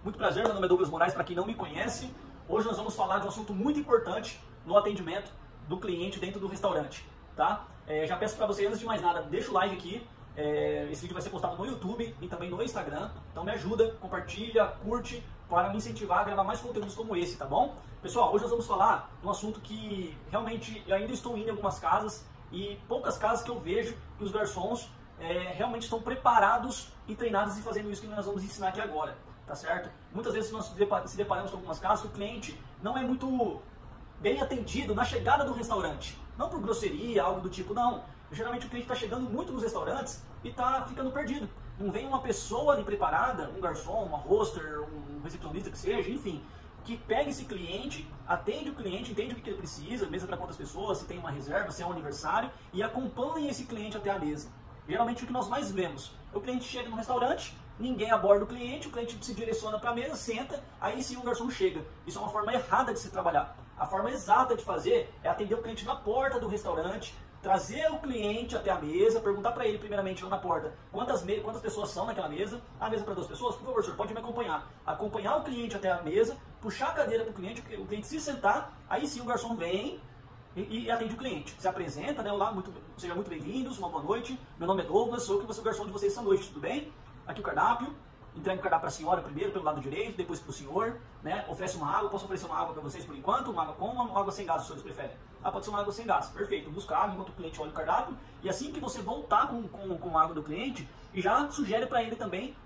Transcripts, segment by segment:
Muito prazer, meu nome é Douglas Moraes, para quem não me conhece. Hoje nós vamos falar de um assunto muito importante no atendimento do cliente dentro do restaurante, tá? Já peço para você, antes de mais nada, deixa o like aqui. Esse vídeo vai ser postado no YouTube e também no Instagram, então me ajuda, compartilha, curte, para me incentivar a gravar mais conteúdos como esse, tá bom? Pessoal, hoje nós vamos falar de um assunto que realmente eu ainda estou indo em algumas casas e poucas casas que eu vejo que os garçons realmente estão preparados e treinados em fazendo isso que nós vamos ensinar aqui agora, tá certo? Muitas vezes nós se deparamos com algumas casas que o cliente não é muito bem atendido na chegada do restaurante, não por grosseria, algo do tipo, não. Geralmente o cliente está chegando muito nos restaurantes e está ficando perdido. Não vem uma pessoa ali preparada, um garçom, uma roster, um recepcionista que seja, enfim, que pega esse cliente, atende o cliente, entende o que ele precisa, mesa para quantas pessoas, se tem uma reserva, se é um aniversário, e acompanha esse cliente até a mesa. Geralmente o que nós mais vemos, o cliente chega no restaurante, ninguém aborda o cliente se direciona para a mesa, senta, aí sim o garçom chega. Isso é uma forma errada de se trabalhar. A forma exata de fazer é atender o cliente na porta do restaurante, trazer o cliente até a mesa, perguntar para ele primeiramente lá na porta quantas pessoas são naquela mesa. A mesa para 2 pessoas? Por favor, senhor, pode me acompanhar. Acompanhar o cliente até a mesa, puxar a cadeira para o cliente se sentar, aí sim o garçom vem e atende o cliente. Se apresenta, né? Olá, sejam muito bem-vindos, uma boa noite. Meu nome é Douglas, sou o garçom de vocês essa noite, tudo bem? Aqui o cardápio. Entrega o cardápio para a senhora primeiro, pelo lado direito, depois para o senhor, né? Oferece uma água, posso oferecer uma água para vocês por enquanto? Uma água com ou uma água sem gás, se os senhores preferem? Ah, pode ser uma água sem gás, perfeito. Busca água enquanto o cliente olha o cardápio, e assim que você voltar com a água do cliente, já sugere para ele também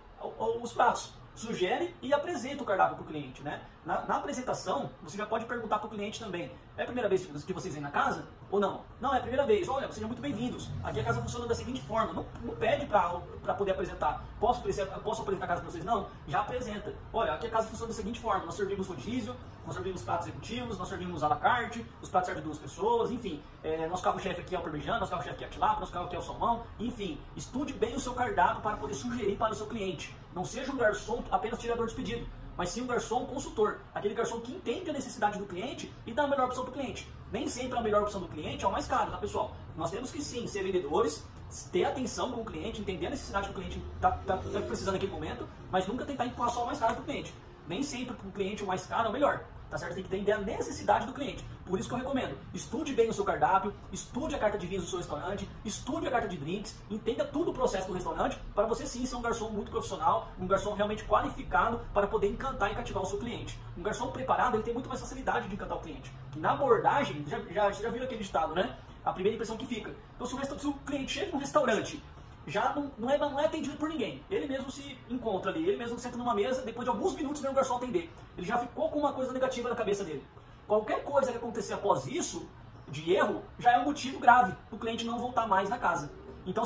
os pratos. Sugere e apresenta o cardápio para o cliente, né? Na apresentação, você já pode perguntar para o cliente também: é a primeira vez que vocês vêm na casa? Ou não? Não, é a primeira vez. Olha, sejam muito bem-vindos. Aqui a casa funciona da seguinte forma. Não pede para poder apresentar. Posso apresentar a casa para vocês? Não. Já apresenta. Olha, aqui a casa funciona da seguinte forma. Nós servimos rodízio, nós servimos pratos executivos, nós servimos à la carte, os pratos servem 2 pessoas, enfim. Nosso carro-chefe aqui é o parmegiana, nosso carro-chefe aqui é a tilápia, nosso carro aqui é o salmão. Enfim, estude bem o seu cardápio para poder sugerir para o seu cliente. Não seja um garçom apenas tirador de pedido, mas sim um garçom consultor, aquele garçom que entende a necessidade do cliente e dá a melhor opção para o cliente. Nem sempre a melhor opção do cliente é o mais caro, tá, pessoal? Nós temos que sim ser vendedores, ter atenção com o cliente, entender a necessidade que o cliente está precisando naquele momento, mas nunca tentar empurrar só o mais caro para o cliente. Nem sempre para o cliente o mais caro é o melhor. Tá certo? Tem que entender a necessidade do cliente. Por isso que eu recomendo, estude bem o seu cardápio, estude a carta de vinhos do seu restaurante, estude a carta de drinks, entenda tudo o processo do restaurante, para você sim ser um garçom muito profissional, um garçom realmente qualificado para poder encantar e cativar o seu cliente. Um garçom preparado, ele tem muito mais facilidade de encantar o cliente. Na abordagem, já viram aquele ditado, né? A primeira impressão que fica. Então se o cliente chega no restaurante, já não é atendido por ninguém. Ele mesmo se encontra ali, ele mesmo senta numa mesa, depois de alguns minutos vem o garçom atender. Ele já ficou com uma coisa negativa na cabeça dele. Qualquer coisa que acontecer após isso, de erro, já é um motivo grave para o cliente não voltar mais na casa. Então,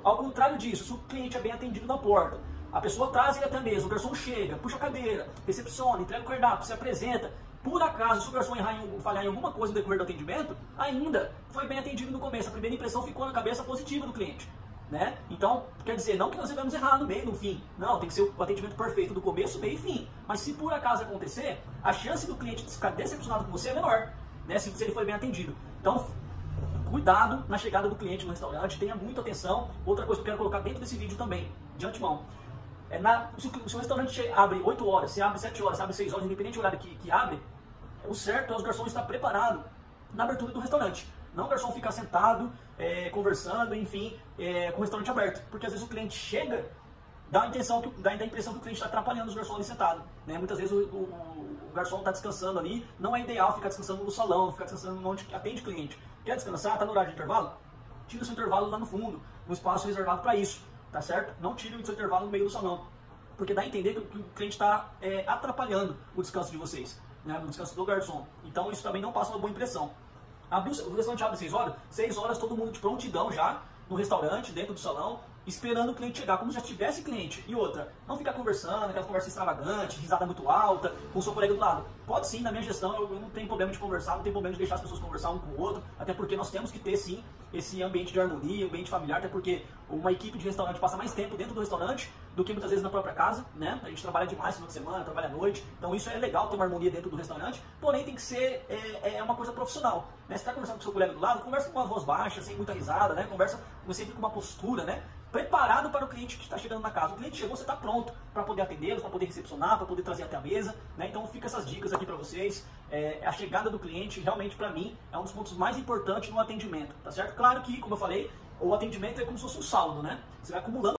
ao contrário disso, se o cliente é bem atendido na porta, a pessoa traz ele até a mesa, o garçom chega, puxa a cadeira, recepciona, entrega o cardápio, se apresenta. Por acaso, se o garçom falhar em alguma coisa no decorrer do atendimento, ainda foi bem atendido no começo. A primeira impressão ficou na cabeça positiva do cliente. Né? Então, quer dizer, não que nós devemos errar no meio, no fim. Não, tem que ser o atendimento perfeito do começo, meio e fim. Mas se por acaso acontecer, a chance do cliente ficar decepcionado com você é menor, né? Se ele foi bem atendido. Então, cuidado na chegada do cliente no restaurante, tenha muita atenção. Outra coisa que eu quero colocar dentro desse vídeo também, de antemão. Se o restaurante abre 8 horas, se abre 7 horas, se abre 6 horas, independente do horário que abre, o certo é os garçons estar preparados na abertura do restaurante. Não o garçom ficar sentado, conversando, enfim, com o restaurante aberto. Porque às vezes o cliente chega, dá a impressão que o cliente está atrapalhando os garçons ali sentados. Né? Muitas vezes o garçom está descansando ali, não é ideal ficar descansando no salão, ficar descansando onde atende cliente. Quer descansar? Está no horário de intervalo? Tira o seu intervalo lá no fundo, um espaço reservado para isso, tá certo? Não tire o seu intervalo no meio do salão. Porque dá a entender que o cliente está atrapalhando o descanso de vocês, né? O descanso do garçom. Então isso também não passa uma boa impressão. O restaurante abre 6 horas, 6 horas todo mundo de prontidão já, no restaurante, dentro do salão, esperando o cliente chegar, como se já tivesse cliente. E outra, não ficar conversando, aquela conversa extravagante, risada muito alta, com o seu colega do lado. Pode sim, na minha gestão, eu não tenho problema de conversar, não tenho problema de deixar as pessoas conversar um com o outro, até porque nós temos que ter sim esse ambiente de harmonia, ambiente familiar, até porque uma equipe de restaurante passa mais tempo dentro do restaurante do que muitas vezes na própria casa, né? A gente trabalha demais no final de semana, trabalha à noite, então isso é legal ter uma harmonia dentro do restaurante, porém tem que ser uma coisa profissional, né? Você está conversando com o seu colega do lado, conversa com uma voz baixa, sem muita risada, né? Conversa sempre com uma postura, né? preparado para o cliente que está chegando na casa. O cliente chegou, você está pronto para poder atendê-los, para poder recepcionar, para poder trazer até a mesa, né? Então fica essas dicas aqui para vocês. A chegada do cliente, realmente, para mim, é um dos pontos mais importantes no atendimento, tá certo? Claro que, como eu falei, o atendimento é como se fosse um saldo, né? Você vai acumulando